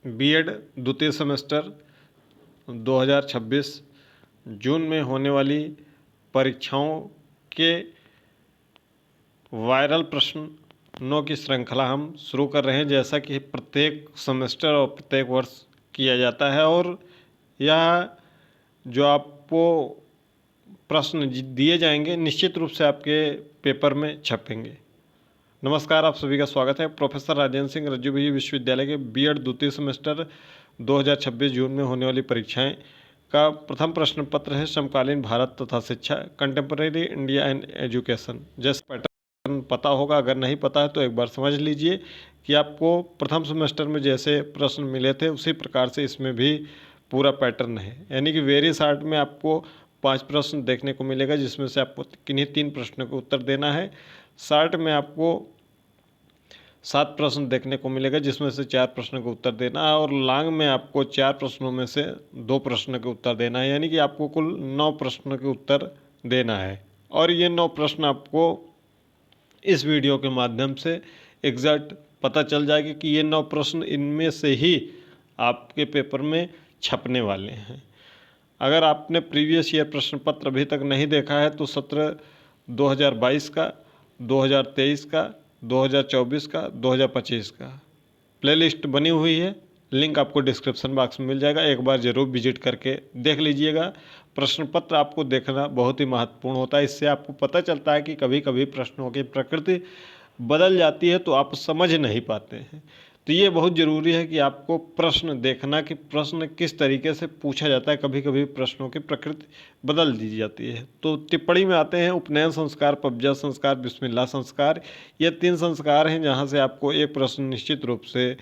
BEd द्वितीय semester 2026 जून में होने वाली परीक्षाओं के वायरल प्रश्नों की श्रृंखला हम शुरू कर रहे हैं, जैसा कि प्रत्येक सेमेस्टर और प्रत्येक वर्ष किया जाता है। और यह जो आपको प्रश्न दिए जाएंगे निश्चित रूप से आपके पेपर में छपेंगे। नमस्कार, आप सभी का स्वागत है। प्रोफेसर राजेंद्र सिंह रज्जू विश्वविद्यालय के बीएड द्वितीय सेमेस्टर 2026 जून में होने वाली परीक्षाएं का प्रथम प्रश्न पत्र है समकालीन भारत तथा शिक्षा, कंटेम्परेरी इंडिया एंड एजुकेशन। जैसे पैटर्न पता होगा, अगर नहीं पता है तो एक बार समझ लीजिए कि आपको प्रथम सेमेस्टर में जैसे प्रश्न मिले थे उसी प्रकार से इसमें भी पूरा पैटर्न है। यानी कि वेरी शॉर्ट में आपको 5 प्रश्न देखने को मिलेगा, जिसमें से आपको किन्हीं 3 प्रश्नों का उत्तर देना है। शॉर्ट में आपको 7 प्रश्न देखने को मिलेगा, जिसमें से 4 प्रश्नों का उत्तर देना है। और लॉन्ग में आपको 4 प्रश्नों में से 2 प्रश्नों के उत्तर देना है, यानी कि आपको कुल 9 प्रश्नों के उत्तर देना है। और ये 9 प्रश्न आपको इस वीडियो के माध्यम से एग्जैक्ट पता चल जाएगा कि ये 9 प्रश्न इनमें से ही आपके पेपर में छपने वाले हैं। अगर आपने प्रीवियस ईयर प्रश्न पत्र अभी तक नहीं देखा है तो सत्र 2022 का, 2023 का, 2024 का, 2025 का प्लेलिस्ट बनी हुई है। लिंक आपको डिस्क्रिप्शन बॉक्स में मिल जाएगा, एक बार ज़रूर विजिट करके देख लीजिएगा। प्रश्न पत्र आपको देखना बहुत ही महत्वपूर्ण होता है। इससे आपको पता चलता है कि कभी कभी प्रश्नों की प्रकृति बदल जाती है तो आप समझ नहीं पाते हैं। तो ये बहुत ज़रूरी है कि आपको प्रश्न देखना कि प्रश्न किस तरीके से पूछा जाता है। कभी कभी प्रश्नों की प्रकृति बदल दी जाती है। तो टिप्पणी में आते हैं उपनयन संस्कार, पबजा संस्कार, बिस्मिल्लाह संस्कार। ये 3 संस्कार हैं जहाँ से आपको एक प्रश्न निश्चित रूप से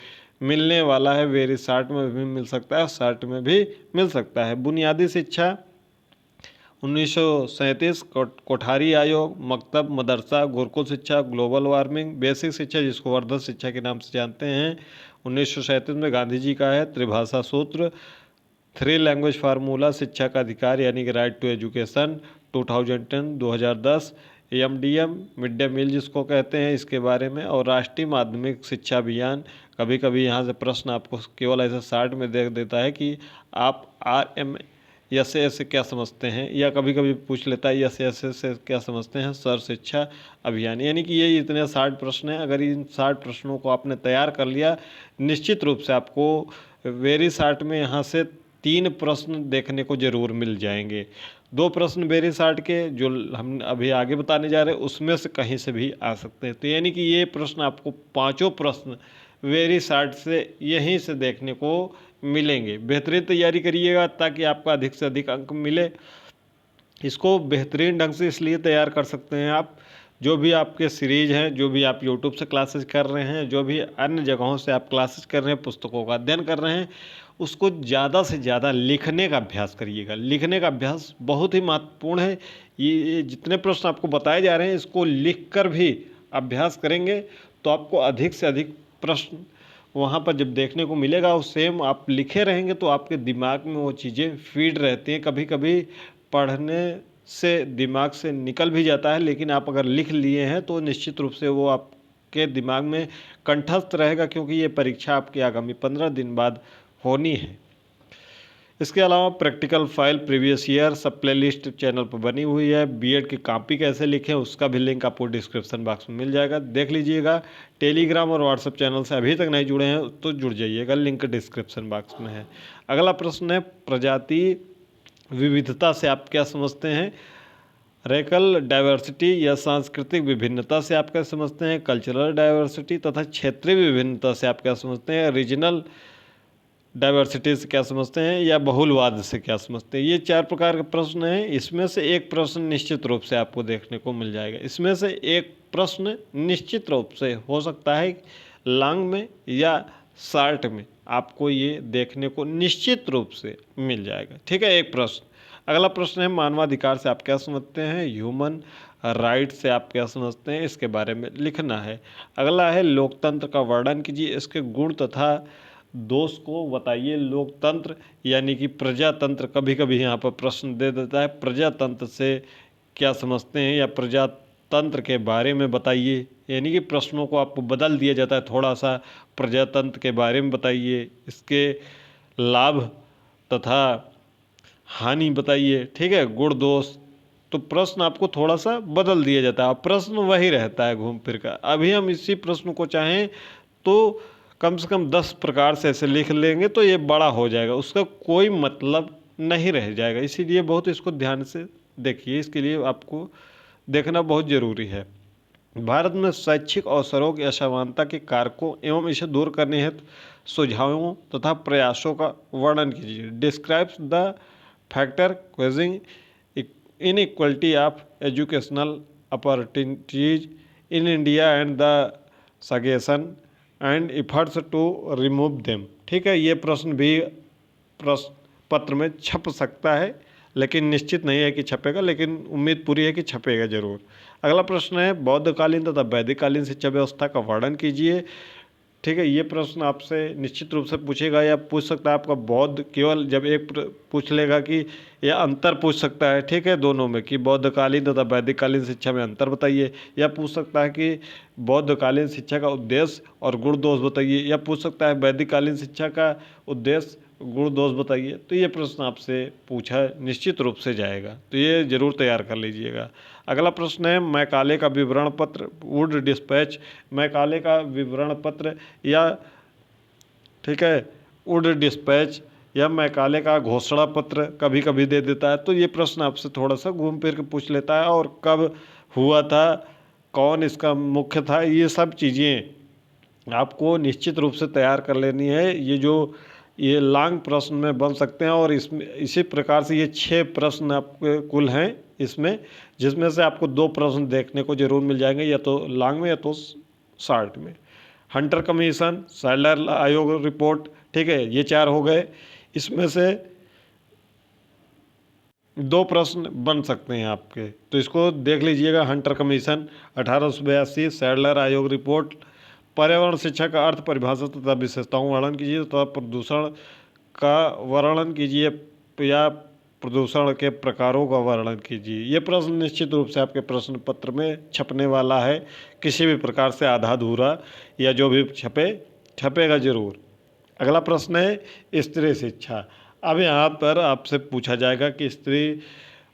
मिलने वाला है। वेरी शॉर्ट में भी मिल सकता है, शॉर्ट में भी मिल सकता है। बुनियादी शिक्षा 1937, कोठारी आयोग, मकतब मदरसा, गुरुकुल शिक्षा, ग्लोबल वार्मिंग, बेसिक शिक्षा जिसको वर्धक शिक्षा के नाम से जानते हैं 1937 में गांधी जी का है। त्रिभाषा सूत्र, 3 लैंग्वेज फार्मूला, शिक्षा का अधिकार यानी कि right to education 2010, MDM mid day meal जिसको कहते हैं इसके बारे में। और राष्ट्रीय माध्यमिक शिक्षा अभियान। कभी कभी यहाँ से प्रश्न आपको केवल ऐसे शॉर्ट में देख देता है कि आप RMS से क्या समझते हैं, या कभी कभी पूछ लेता है SS से क्या समझते हैं सर्व शिक्षा अभियान। यानी कि ये इतने 60 प्रश्न हैं। अगर इन 60 प्रश्नों को आपने तैयार कर लिया, निश्चित रूप से आपको वेरी शॉर्ट में यहाँ से 3 प्रश्न देखने को ज़रूर मिल जाएंगे। 2 प्रश्न वेरी शॉर्ट के जो हम अभी आगे बताने जा रहे हैं उसमें से कहीं से भी आ सकते हैं। तो यानी कि ये प्रश्न आपको 5 प्रश्न वेरी शॉर्ट से यहीं से देखने को मिलेंगे। बेहतरीन तैयारी करिएगा ताकि आपका अधिक से अधिक अंक मिले। इसको बेहतरीन ढंग से इसलिए तैयार कर सकते हैं आप, जो भी आपके सीरीज हैं, जो भी आप यूट्यूब से क्लासेस कर रहे हैं, जो भी अन्य जगहों से आप क्लासेस कर रहे हैं, पुस्तकों का अध्ययन कर रहे हैं, उसको ज़्यादा से ज़्यादा लिखने का अभ्यास करिएगा। लिखने का अभ्यास बहुत ही महत्वपूर्ण है। ये जितने प्रश्न आपको बताए जा रहे हैं इसको लिख कर भी अभ्यास करेंगे तो आपको अधिक से अधिक प्रश्न वहाँ पर जब देखने को मिलेगा और सेम आप लिखे रहेंगे तो आपके दिमाग में वो चीज़ें फीड रहती हैं। कभी कभी पढ़ने से दिमाग से निकल भी जाता है, लेकिन आप अगर लिख लिए हैं तो निश्चित रूप से वो आपके दिमाग में कंठस्थ रहेगा, क्योंकि ये परीक्षा आपकी आगामी 15 दिन बाद होनी है। इसके अलावा प्रैक्टिकल फाइल प्रीवियस ईयर सब प्ले लिस्ट चैनल पर बनी हुई है। बीएड की कॉपी कैसे लिखें उसका भी लिंक आपको डिस्क्रिप्शन बॉक्स में मिल जाएगा, देख लीजिएगा। टेलीग्राम और व्हाट्सएप चैनल से अभी तक नहीं जुड़े हैं तो जुड़ जाइएगा, लिंक डिस्क्रिप्शन बॉक्स में है। अगला प्रश्न है प्रजाति विविधता से आप क्या समझते हैं। रेकल डाइवर्सिटी या सांस्कृतिक विभिन्नता से आप क्या समझते हैं। कल्चरल डाइवर्सिटी तथा क्षेत्रीय विभिन्नता से आप क्या समझते हैं। रीजनल डाइवर्सिटी से क्या समझते हैं, या बहुलवाद से क्या समझते हैं। ये 4 प्रकार के प्रश्न हैं। इसमें से एक प्रश्न निश्चित रूप से आपको देखने को मिल जाएगा। इसमें से एक प्रश्न निश्चित रूप से हो सकता है लॉन्ग में या शॉर्ट में आपको ये देखने को निश्चित रूप से मिल जाएगा। ठीक है, एक प्रश्न। अगला प्रश्न है मानवाधिकार से आप क्या समझते हैं। ह्यूमन राइट से आप क्या समझते हैं, इसके बारे में लिखना है। अगला है लोकतंत्र का वर्णन कीजिए, इसके गुण तथा दोष को बताइए। लोकतंत्र यानी कि प्रजातंत्र, कभी कभी यहाँ पर प्रश्न दे देता है प्रजातंत्र से क्या समझते हैं, या प्रजातंत्र के बारे में बताइए, यानी कि प्रश्नों को आपको बदल दिया जाता है, थोड़ा सा प्रजातंत्र के बारे में बताइए, इसके लाभ तथा हानि बताइए, ठीक है, गुण दोष। तो प्रश्न आपको थोड़ा सा बदल दिया जाता है, प्रश्न वही रहता है घूम फिर कर। अभी हम इसी प्रश्न को चाहें तो कम से कम 10 प्रकार से ऐसे लिख लेंगे तो ये बड़ा हो जाएगा, उसका कोई मतलब नहीं रह जाएगा। इसीलिए बहुत इसको ध्यान से देखिए, इसके लिए आपको देखना बहुत ज़रूरी है। भारत में शैक्षिक अवसरों की असमानता के कारकों एवं इसे दूर करने हेतु सुझावों तथा प्रयासों का वर्णन कीजिए। Describes the factor causing inequality of educational opportunities in India and the suggestion and efforts to remove them. ठीक है, ये प्रश्न भी प्रश्न पत्र में छप सकता है, लेकिन निश्चित नहीं है कि छपेगा, लेकिन उम्मीद पूरी है कि छपेगा जरूर। अगला प्रश्न है बौद्धकालीन तथा वैदिककालीन शिक्षा व्यवस्था का वर्णन कीजिए। ठीक है, ये प्रश्न आपसे निश्चित रूप से पूछेगा या पूछ सकता है आपका बौद्ध, केवल जब एक पूछ लेगा कि यह अंतर पूछ सकता है, ठीक है, दोनों में कि बौद्धकालीन तथा वैदिककालीन शिक्षा में अंतर बताइए, या पूछ सकता है कि बौद्धकालीन शिक्षा का उद्देश्य और गुण दोष बताइए, या पूछ सकता है वैदिककालीन शिक्षा का उद्देश्य गुण दोष बताइए। तो ये प्रश्न आपसे पूछा निश्चित रूप से जाएगा, तो ये जरूर तैयार कर लीजिएगा। अगला प्रश्न है मैकाले का विवरण पत्र वुड डिस्पैच। मैकाले का विवरण पत्र या ठीक है वुड डिस्पैच या मैकाले का घोषणा पत्र कभी कभी दे देता है। तो ये प्रश्न आपसे थोड़ा सा घूम फिर के पूछ लेता है, और कब हुआ था, कौन इसका मुख्य था, ये सब चीज़ें आपको निश्चित रूप से तैयार कर लेनी है। ये लॉन्ग प्रश्न में बन सकते हैं, और इसमें इसी प्रकार से ये 6 प्रश्न आपके कुल हैं इसमें, जिसमें से आपको 2 प्रश्न देखने को जरूर मिल जाएंगे, या तो लॉन्ग में या तो शॉर्ट में। हंटर कमीशन, सैलर आयोग रिपोर्ट, ठीक है, ये 4 हो गए। इसमें से 2 प्रश्न बन सकते हैं आपके, तो इसको देख लीजिएगा। हंटर कमीशन 1882, सैडलर आयोग रिपोर्ट। पर्यावरण शिक्षा का अर्थ, परिभाषा तथा विशेषताओं वर्णन कीजिए तथा प्रदूषण का वर्णन कीजिए या प्रदूषण के प्रकारों का वर्णन कीजिए। ये प्रश्न निश्चित रूप से आपके प्रश्न पत्र में छपने वाला है, किसी भी प्रकार से आधा अधूरा या जो भी छपेगा जरूर। अगला प्रश्न है स्त्री शिक्षा। अब यहाँ पर आपसे पूछा जाएगा कि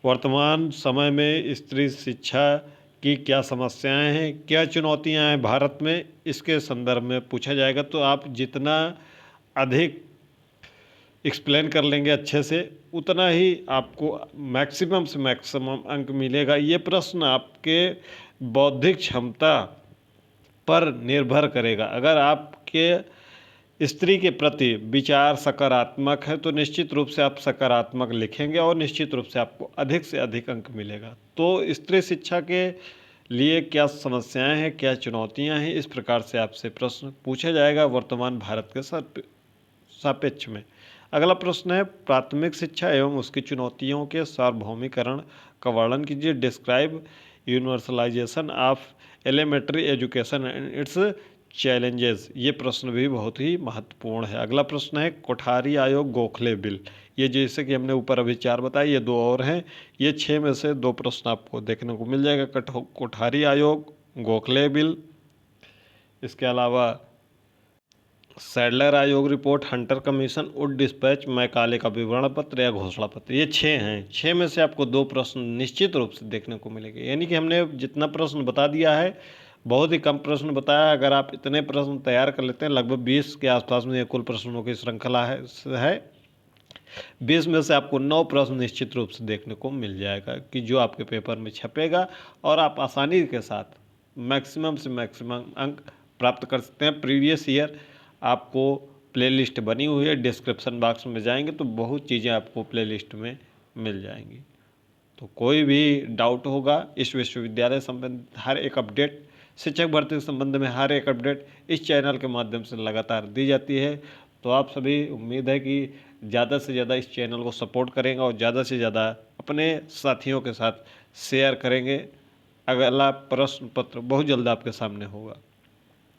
वर्तमान समय में स्त्री शिक्षा की क्या समस्याएं हैं, क्या चुनौतियां हैं भारत में, इसके संदर्भ में पूछा जाएगा। तो आप जितना अधिक एक्सप्लेन कर लेंगे अच्छे से, उतना ही आपको मैक्सिमम से मैक्सिमम अंक मिलेगा। ये प्रश्न आपके बौद्धिक क्षमता पर निर्भर करेगा। अगर आपके स्त्री के प्रति विचार सकारात्मक है तो निश्चित रूप से आप सकारात्मक लिखेंगे और निश्चित रूप से आपको अधिक से अधिक अंक मिलेगा। तो स्त्री शिक्षा के लिए क्या समस्याएं हैं, क्या चुनौतियां हैं, इस प्रकार से आपसे प्रश्न पूछा जाएगा वर्तमान भारत के सापेक्ष में। अगला प्रश्न है प्राथमिक शिक्षा एवं उसकी चुनौतियों के सार्वभौमिकरण का वर्णन कीजिए। Describe universalisation of elementary education and its challenges. ये प्रश्न भी बहुत ही महत्वपूर्ण है। अगला प्रश्न है कोठारी आयोग गोखले बिल। ये जैसे कि हमने ऊपर अभी 4 बताए, ये 2 और हैं। ये 6 में से 2 प्रश्न आपको देखने को मिल जाएगा, कोठारी आयोग, गोखले बिल, इसके अलावा सैडलर आयोग report, Hunter commission, Wood dispatch, Macaulay का विवरण पत्र या घोषणा पत्र। ये 6 हैं। 6 में से आपको 2 प्रश्न निश्चित रूप से देखने को मिलेंगे। यानी कि हमने जितना प्रश्न बता दिया है, बहुत ही कम प्रश्न बताया। अगर आप इतने प्रश्न तैयार कर लेते हैं, लगभग 20 के आसपास में ये कुल प्रश्नों की श्रृंखला है। 20 में से आपको 9 प्रश्न निश्चित रूप से देखने को मिल जाएगा कि जो आपके पेपर में छपेगा, और आप आसानी के साथ मैक्सिमम से मैक्सिमम अंक प्राप्त कर सकते हैं। प्रीवियस ईयर आपको प्लेलिस्ट बनी हुई है, डिस्क्रिप्शन बॉक्स में जाएंगे तो बहुत चीज़ें आपको प्लेलिस्ट में मिल जाएंगी। तो कोई भी डाउट होगा इस विश्वविद्यालय संबंधित हर एक अपडेट, शिक्षक भर्ती के संबंध में हर एक अपडेट इस चैनल के माध्यम से लगातार दी जाती है। तो आप सभी, उम्मीद है कि ज़्यादा से ज़्यादा इस चैनल को सपोर्ट करेंगे और ज़्यादा से ज़्यादा अपने साथियों के साथ शेयर करेंगे। अगला प्रश्न पत्र बहुत जल्द आपके सामने होगा।